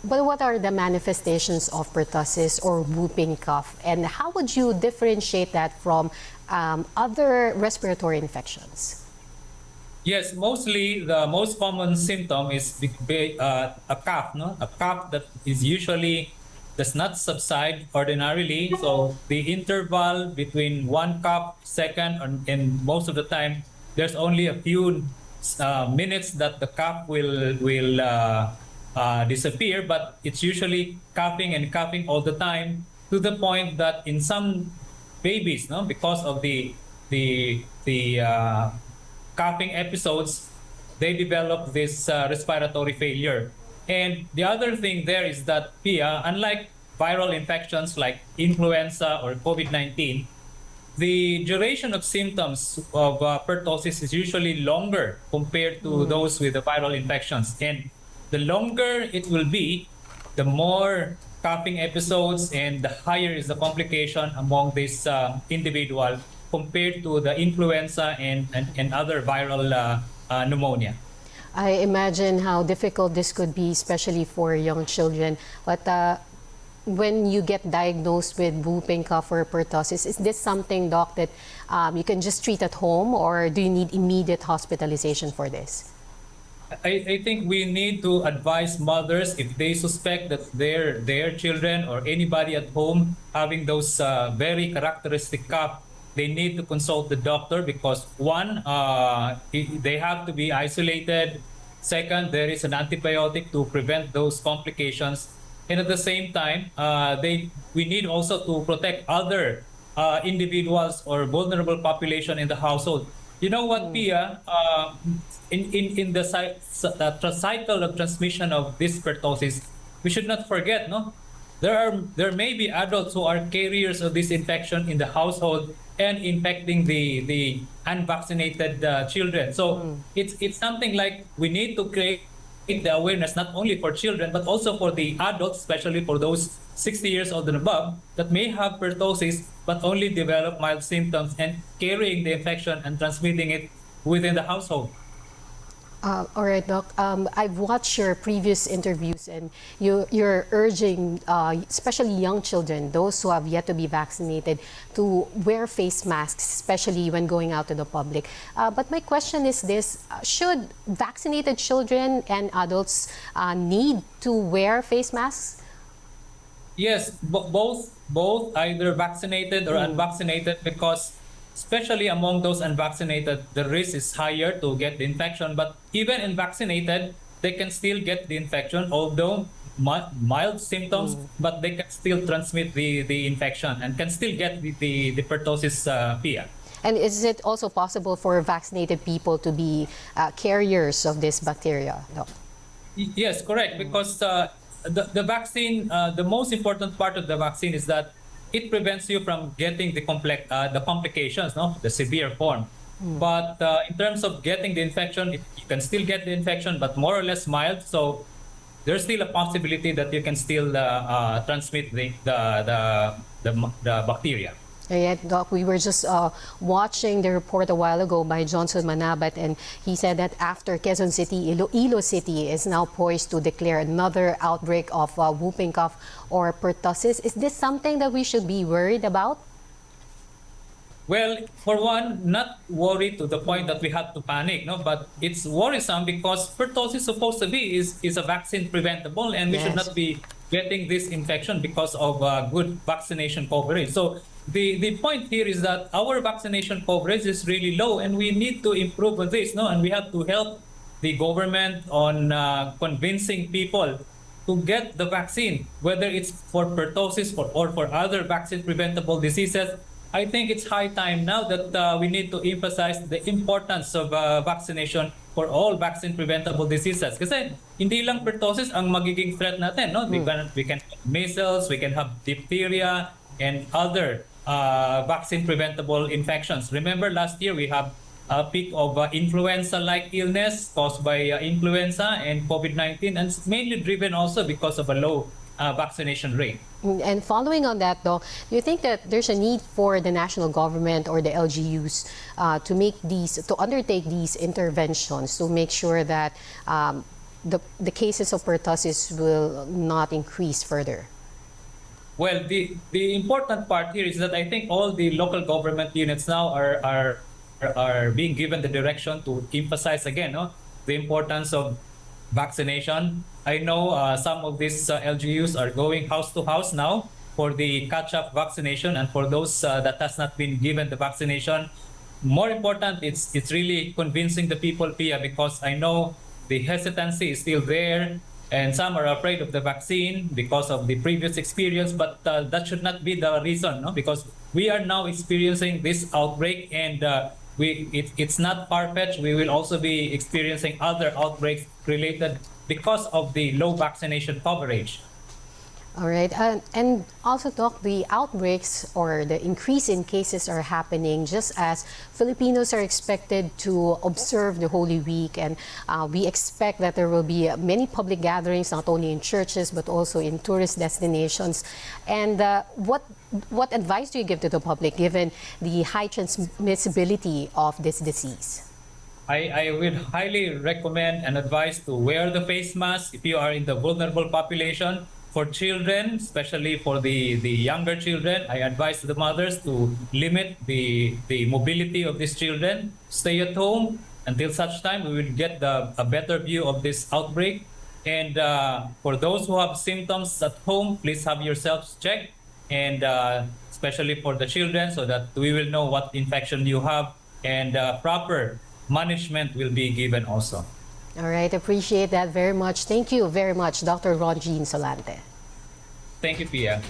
but what are the manifestations of pertussis or whooping cough, and how would you differentiate that from other respiratory infections? Yes, mostly the most common symptom is a cough, no? A cough that is usually does not subside ordinarily. So the interval between one cough, second, and most of the time, there's only a few minutes that the cough will disappear, but it's usually coughing and coughing all the time to the point that in some babies, no, because of the coughing episodes, they develop this respiratory failure. And the other thing there is that Pia, unlike viral infections like influenza or COVID-19, the duration of symptoms of pertussis is usually longer compared to those with the viral infections. And the longer it will be, the more coughing episodes and the higher is the complication among this individual compared to the influenza and other viral pneumonia. I imagine how difficult this could be, especially for young children. But when you get diagnosed with whooping cough or pertussis, is this something, Doc, that you can just treat at home, or do you need immediate hospitalization for this? I think we need to advise mothers if they suspect that their children or anybody at home having those very characteristic cough, they need to consult the doctor because one, they have to be isolated. Second, there is an antibiotic to prevent those complications. And at the same time, we need also to protect other individuals or vulnerable population in the household. You know what, Pia? In the cycle of transmission of this pertussis, we should not forget, no? There may be adults who are carriers of this infection in the household and infecting the unvaccinated children. So it's something like we need to create the awareness not only for children but also for the adults, especially for those 60 years old and above that may have pertussis but only develop mild symptoms and carrying the infection and transmitting it within the household. All right, Doc. I've watched your previous interviews, and you're urging, especially young children, those who have yet to be vaccinated, to wear face masks, especially when going out to the public. But my question is this: should vaccinated children and adults need to wear face masks? Yes, both either vaccinated or unvaccinated, because especially among those unvaccinated, the risk is higher to get the infection. But even in vaccinated, they can still get the infection, although mild symptoms, but they can still transmit the infection and can still get the pertussis, Pia. And is it also possible for vaccinated people to be carriers of this bacteria? No. Yes, correct. Because the vaccine, the most important part of the vaccine is that it prevents you from getting the complications, no, the severe form. But in terms of getting the infection, you can still get the infection, but more or less mild. So there's still a possibility that you can still transmit the bacteria. Right, Doc, we were just watching the report a while ago by Johnson Manabat, and he said that after Quezon City, Iloilo City is now poised to declare another outbreak of whooping cough or pertussis. Is this something that we should be worried about? Well, for one, not worried to the point that we have to panic, no. But it's worrisome because pertussis supposed to be is a vaccine preventable, and we should not be getting this infection because of good vaccination coverage. So the point here is that our vaccination coverage is really low, and we need to improve on this, no? And we have to help the government on convincing people to get the vaccine, whether it's for pertussis or for other vaccine preventable diseases. I think it's high time now that we need to emphasize the importance of vaccination for all vaccine preventable diseases. Kasi hindi lang pertussis ang magiging threat natin, no? We can have measles, we can have diphtheria, and other vaccine preventable infections. Remember last year we have a peak of influenza-like illness caused by influenza and COVID-19, and it's mainly driven also because of a low vaccination rate. And following on that, though, do you think that there's a need for the national government or the LGUs to undertake these interventions to make sure that the cases of pertussis will not increase further? Well, the important part here is that I think all the local government units now are being given the direction to emphasize again, no, the importance of vaccination. I know some of these LGUs are going house to house now for the catch-up vaccination, and for those that has not been given the vaccination, more important, it's really convincing the people, Pia, because I know the hesitancy is still there, and some are afraid of the vaccine because of the previous experience, but that should not be the reason, no? Because we are now experiencing this outbreak, and it's not far-fetched. We will also be experiencing other outbreaks related because of the low vaccination coverage. All right. And also, Doc, the outbreaks or the increase in cases are happening just as Filipinos are expected to observe the Holy Week. And we expect that there will be many public gatherings, not only in churches, but also in tourist destinations. And what advice do you give to the public given the high transmissibility of this disease? I would highly recommend and advise to wear the face mask if you are in the vulnerable population. For children, especially for the younger children, I advise the mothers to limit the mobility of these children. Stay at home until such time we will get a better view of this outbreak. And for those who have symptoms at home, please have yourselves checked, and especially for the children, so that we will know what infection you have, and proper management will be given also. All right, appreciate that very much. Thank you very much, Dr. Ron Jean Solante. Thank you, Pia.